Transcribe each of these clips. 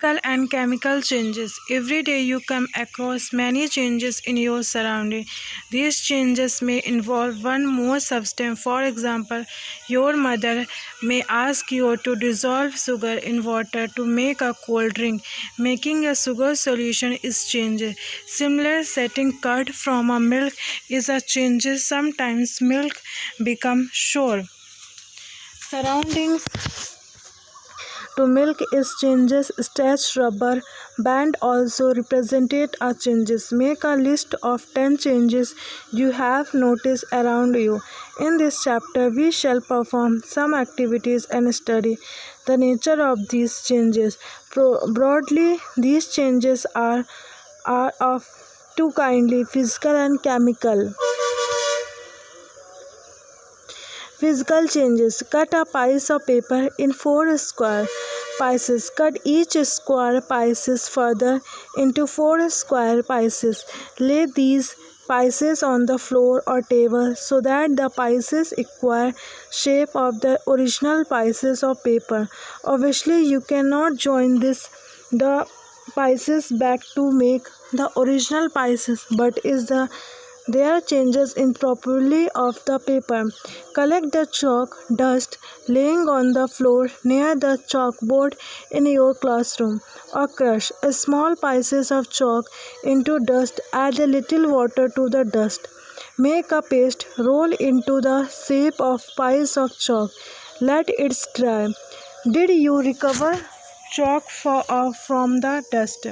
Physical and chemical changes. Every day you come across many changes in your surrounding. These changes may involve one more substance. For example, your mother may ask you to dissolve sugar in water to make a cold drink. Making a sugar solution is change. Similar, setting curd from a milk is a change. Sometimes milk become sour. Surroundings to milk is changes. Stretch rubber band also represented a changes. Make a list of 10 changes you have noticed around you. In this chapter, we shall perform some activities and study the nature of these changes. Broadly, these changes are of two kinds, physical and chemical. Physical changes. Cut a piece of paper in 4 square pieces. Cut each square pieces further into 4 square pieces. Lay these pieces on the floor or table so that the pieces acquire shape of the original pieces of paper. Obviously, you cannot join the pieces back to make the original pieces, but is there are changes improperly of the paper. Collect the chalk dust laying on the floor near the chalkboard in your classroom, or crush a small pieces of chalk into dust. Add a little water to the dust. Make a paste, roll into the shape of piles of chalk. Let it dry. Did you recover chalk from the dust?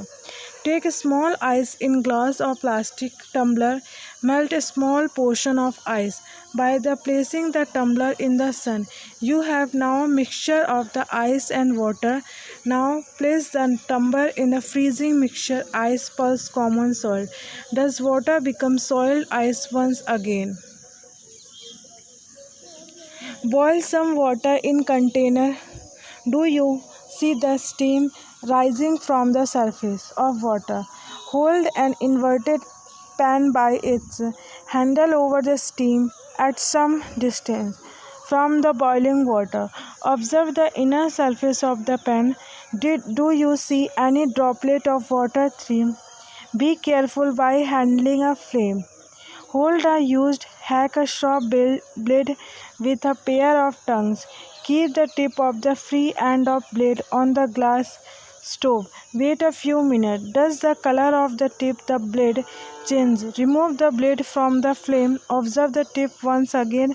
Take a small ice in glass or plastic tumbler. Melt a small portion of ice. By the placing the tumbler in the sun, you have now a mixture of the ice and water. Now place the tumbler in a freezing mixture. Ice plus common soil. Does water become soiled ice once again? Boil some water in container. Do you see the steam rising from the surface of water? Hold an inverted pan by its handle over the steam at some distance from the boiling water. Observe the inner surface of the pan. Do you see any droplet of water stream? Be careful while handling a flame. Hold a used hack a sharp blade with a pair of tongues. Keep the tip of the free end of blade on the glass stove. Wait a few minutes. Does the color of the tip the blade change? Remove the blade from the flame. Observe the tip once again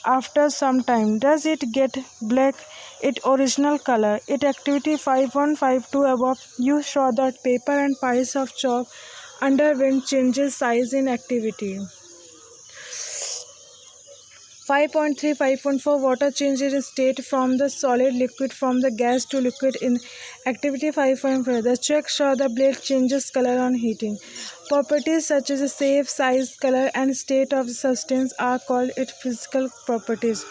after some time. Does it get black? Its original color. It activity 5152 above. You saw that paper and piles of chalk underwent changes size in activity. 5.3 5.4 Water changes state from the solid liquid from the gas to liquid in activity 5.4. The check show the blade changes color on heating. Properties such as the shape, size, color and state of the substance are called its physical properties.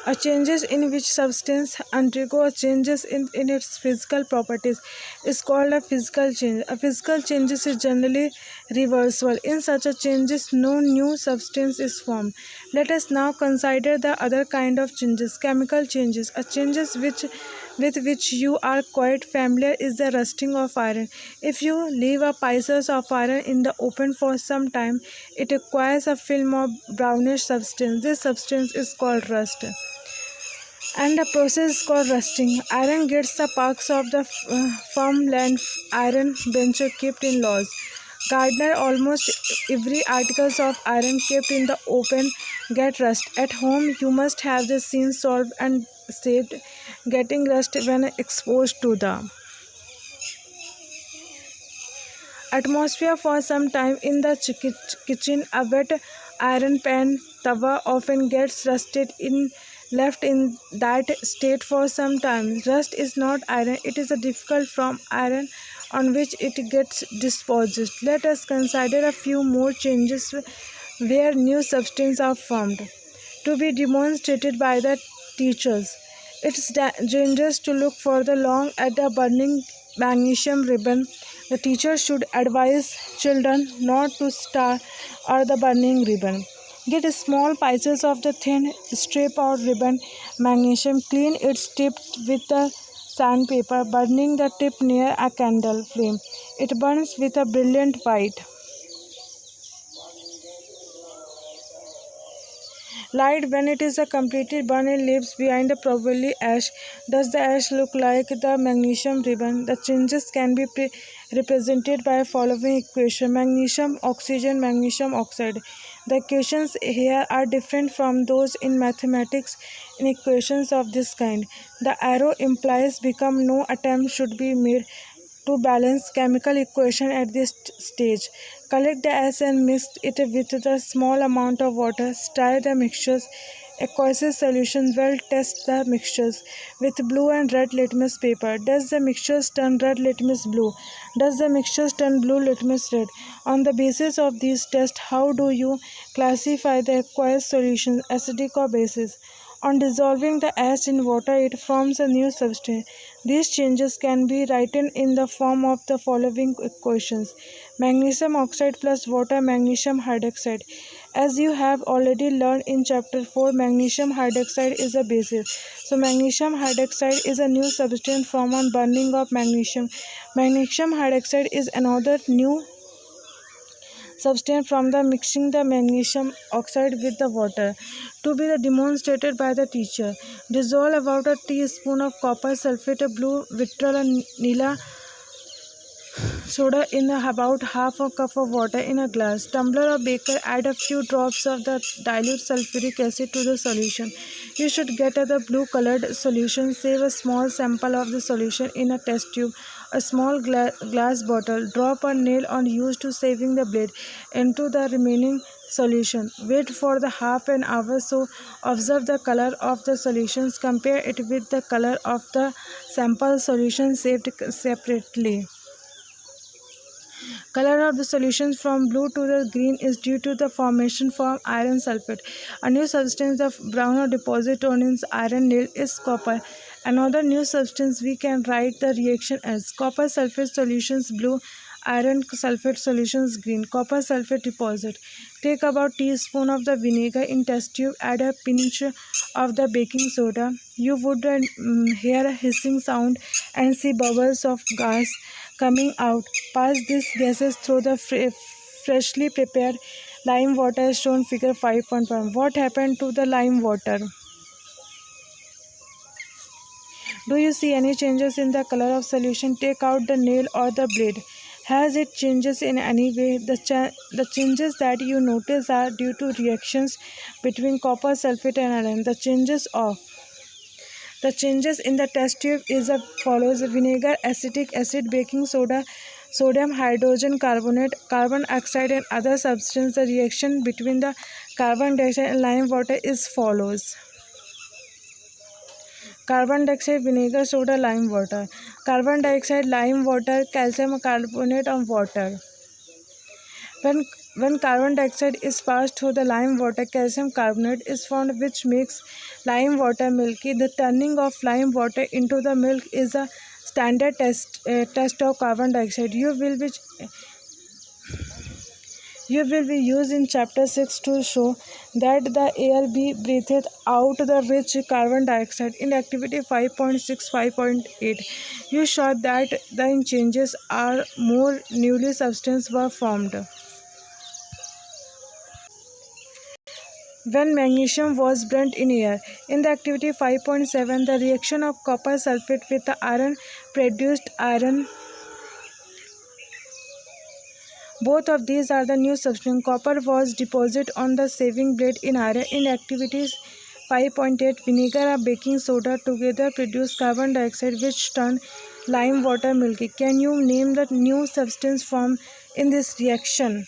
A changes in which substance undergo changes in its physical properties is called a physical change. A physical changes is generally reversible. In such a changes, no new substance is formed. Let us now consider the other kind of changes, chemical changes. A changes with which you are quite familiar is the rusting of iron. If you leave a pieces of iron in the open for some time, it acquires a film of brownish substance. This substance is called rust, and the process is called rusting. Iron gets the parts of the farmland iron bench kept in laws. Gardener almost every articles of iron kept in the open get rust. At home you must have the seen solved and saved getting rust when exposed to the atmosphere for some time. In the kitchen, a wet iron pan tawa often gets rusted in left in that state for some time. Rust is not iron, it is a difficult from iron on which it gets disposed. Let us consider a few more changes where new substances are formed to be demonstrated by the teachers. It's dangerous to look for the long at a burning magnesium ribbon. The teacher should advise children not to stare at the burning ribbon. Get small pieces of the thin strip or ribbon magnesium. Clean its tip with the sandpaper, burning the tip near a candle flame. It burns with a brilliant white light. When it is a completely burned, it leaves behind a probably ash. Does the ash look like the magnesium ribbon? The changes can be represented by following equation: magnesium, oxygen, magnesium oxide. The equations here are different from those in mathematics. In equations of this kind, the arrow implies become no attempt should be made to balance chemical equation at this stage. Collect the ash and mix it with the small amount of water. Stir the mixtures. Aqueous solution well. Test the mixtures with blue and red litmus paper. Does the mixtures turn red litmus blue? Does the mixtures turn blue litmus red? On the basis of these tests, how do you classify the aqueous solution, acidic or basic? On dissolving the ash in water, it forms a new substance. These changes can be written in the form of the following equations: magnesium oxide plus water, magnesium hydroxide. As you have already learned in chapter 4, magnesium hydroxide is a basic. So magnesium hydroxide is a new substance formed on burning of magnesium. Magnesium hydroxide is another new substance from the mixing the magnesium oxide with the water. To be demonstrated by the teacher, dissolve about a teaspoon of copper sulfate, blue vitriol and nila soda in about half a cup of water in a glass. Tumbler or beaker, add a few drops of the dilute sulfuric acid to the solution. You should get the blue colored solution. Save a small sample of the solution in a test tube, a small glass bottle. Drop a nail on used to saving the blade into the remaining solution. Wait for the half an hour. So observe the color of the solutions. Compare it with the color of the sample solution saved separately. Color of the solutions from blue to the green is due to the formation from iron sulfate. A new substance of brown or deposit on its iron nail is copper. Another new substance we can write the reaction as copper sulfate solutions blue, iron sulfate solutions green. Copper sulfate deposit. Take about teaspoon of the vinegar in test tube. Add a pinch of the baking soda. You would hear a hissing sound and see bubbles of gas coming out. Pass these gases through the freshly prepared lime water as shown figure 5.1. What happened to the lime water? Do you see any changes in the color of solution? Take out the nail or the blade. Has it changes in any way? The changes that you notice are due to reactions between copper sulfate and iron. The changes in the test tube is as follows: vinegar, acetic acid, baking soda, sodium hydrogen carbonate, carbon oxide and other substances. The reaction between the carbon dioxide and lime water is follows: carbon dioxide, vinegar, soda, lime water. Carbon dioxide, lime water, calcium carbonate and water. When carbon dioxide is passed through the lime water, calcium carbonate is formed, which makes lime water milky. The turning of lime water into the milk is a standard test of carbon dioxide. You will be used in chapter 6 to show that the air be breathed out the rich carbon dioxide. In activity 5.6, 5.8, you showed that the changes are more newly substances were formed. When magnesium was burnt in air. In the activity 5.7, the reaction of copper sulfate with the iron produced iron. Both of these are the new substance. Copper was deposited on the saving blade in iron. In activities 5.8, vinegar and baking soda together produce carbon dioxide, which turn lime water milky. Can you name the new substance formed in this reaction?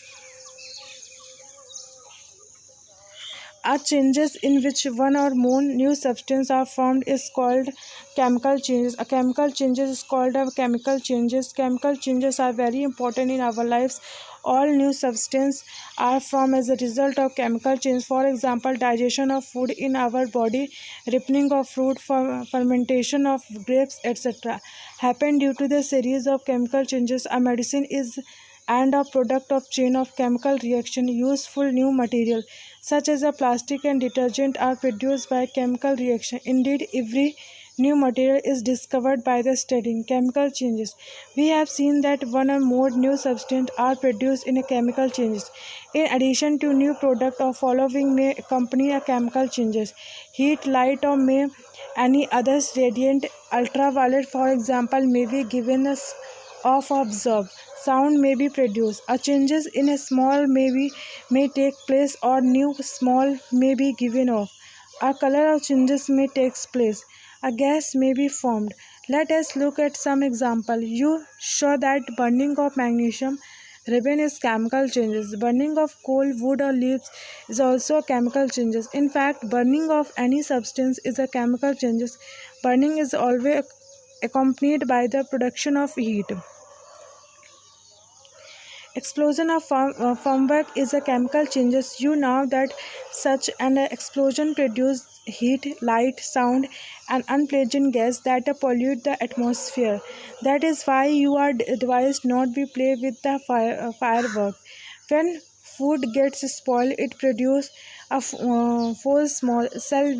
A changes in which one or more new substances are formed is called chemical changes. A chemical changes is called a chemical changes. Chemical changes are very important in our lives. All new substances are formed as a result of chemical change. For example, digestion of food in our body, ripening of fruit, fermentation of grapes, etc. happen due to the series of chemical changes. A medicine is and a product of chain of chemical reaction. Useful new material such as a plastic and detergent are produced by chemical reaction. Indeed, every new material is discovered by the studying chemical changes. We have seen that one or more new substances are produced in a chemical changes. In addition to new product or following may accompany a chemical changes. Heat, light or may any others radiant ultraviolet for example may be given us of absorb. Sound may be produced. A changes in a small may take place or new small may be given off. A color of changes may take place. A gas may be formed. Let us look at some example. You show that burning of magnesium ribbon is chemical changes. Burning of coal, wood or leaves is also chemical changes. In fact, burning of any substance is a chemical changes. Burning is always accompanied by the production of heat. Explosion of firework is a chemical changes. You know that such an explosion produces heat, light, sound, and unpleasant gas that pollute the atmosphere. That is why you are advised not to play with the firework. When food gets spoiled, it produces a full small cell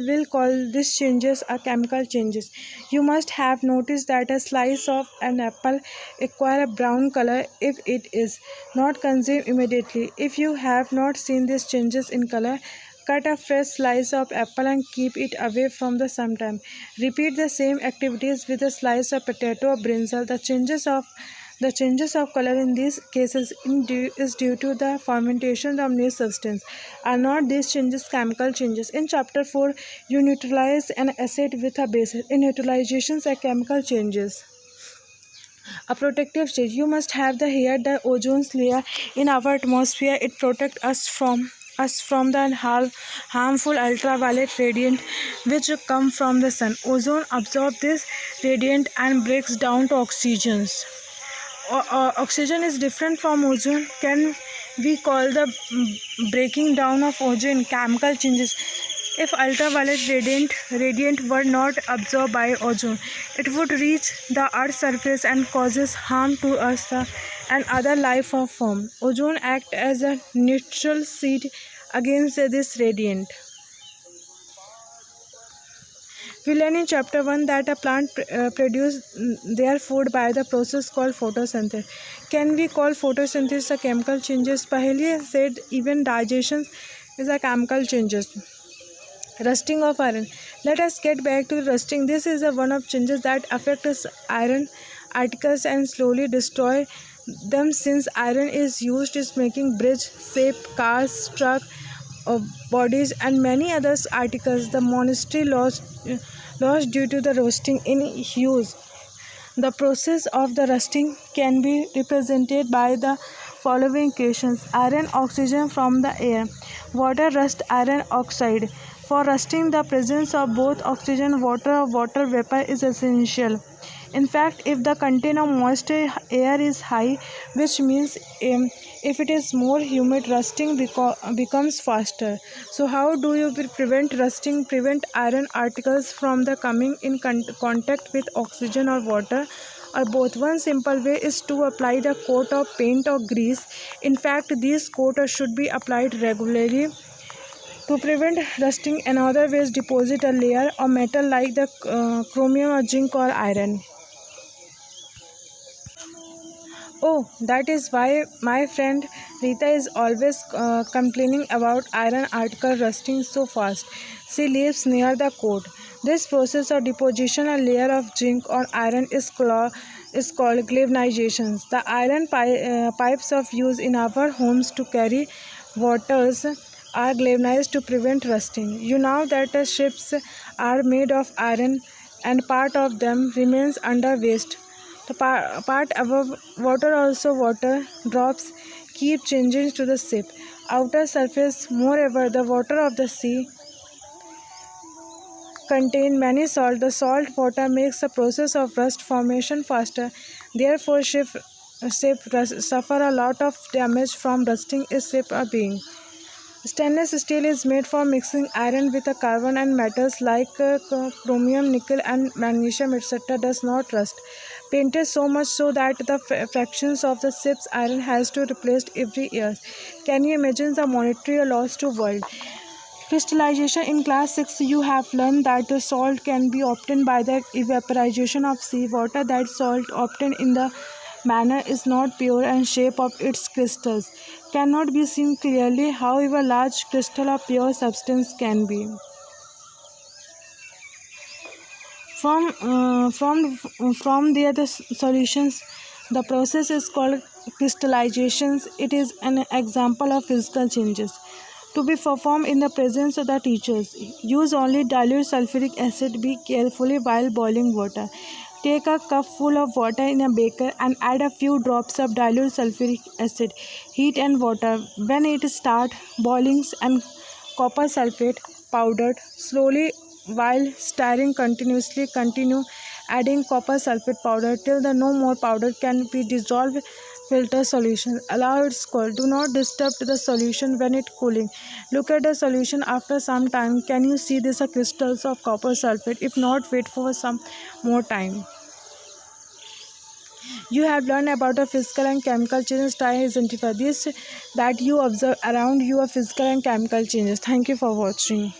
will call this changes are chemical changes. You must have noticed that a slice of an apple acquire a brown color if it is not consumed immediately. If you have not seen these changes in color, cut a fresh slice of apple and keep it away from the sometime. Repeat the same activities with a slice of potato or brinjal. The changes of color in these cases is due to the fermentation of new substance. Are not these changes chemical changes? In chapter 4, you neutralize an acid with a base. In neutralizations are chemical changes. A protective stage. You must have the ozone layer in our atmosphere. It protects us from the harmful ultraviolet radiant which come from the sun. Ozone absorbs this radiant and breaks down to oxygens. Oxygen is different from ozone. Can we call the breaking down of ozone chemical changes? If ultraviolet radiant were not absorbed by ozone, it would reach the Earth's surface and causes harm to us and other life form. Ozone acts as a neutral shield against this radiant. We learn in chapter 1 that a plant produces their food by the process called photosynthesis. Can we call photosynthesis a chemical changes? Paheli said even digestion is a chemical changes. Rusting of iron. Let us get back to rusting. This is one of changes that affect us iron articles and slowly destroy them since iron is used in making bridge, shape, cars, truck, bodies and many other articles. The monastery lost due to the roasting in use. The process of the rusting can be represented by the following equations. Iron oxygen from the air. Water rust iron oxide. For rusting, the presence of both oxygen, water or water vapor is essential. In fact, if the content of moist air is high, which means if it is more humid, rusting becomes faster. So how do you prevent rusting? Prevent iron articles from the coming in contact with oxygen or water or both. One simple way is to apply the coat of paint or grease. In fact, these coats should be applied regularly. To prevent rusting, another way is deposit a layer of metal like the chromium or zinc or iron. Oh, that is why my friend Rita is always complaining about iron article rusting so fast. She lives near the coat. This process of deposition a layer of zinc or iron is called galvanization. The iron pipes of use in our homes to carry waters are galvanized to prevent rusting. You know that the ships are made of iron and part of them remains under waste. The part above water drops keep changing to the ship outer surface. Moreover, the water of the sea contain many salt. The salt water makes the process of rust formation faster. Therefore, ship suffer a lot of damage from rusting if ship are being. Stainless steel is made for mixing iron with a carbon and metals like chromium, nickel and magnesium etc. does not rust. Painted so much so that the fractions of the ship's iron has to replaced every year. Can you imagine the monetary loss to world? Crystallization. In class 6, you have learned that the salt can be obtained by the evaporation of seawater. That salt obtained in the manner is not pure, and shape of its crystals cannot be seen clearly. However, large crystal of pure substance can be. From the other solutions, the process is called crystallizations. It is an example of physical changes to be performed in the presence of the teachers. Use only dilute sulfuric acid. Be carefully while boiling water. Take a cup full of water in a beaker and add a few drops of dilute sulfuric acid. Heat and water. When it starts boiling and copper sulfate powdered slowly while stirring continuously. Continue adding copper sulfate powder till the no more powder can be dissolved. Filter solution. Allow it cool. Do not disturb the solution when it cooling. Look at the solution after some time. Can you see these crystals of copper sulfate? If not, wait for some more time. You have learned about the physical and chemical changes. Try identify this that you observe around you, physical and chemical changes. Thank you for watching.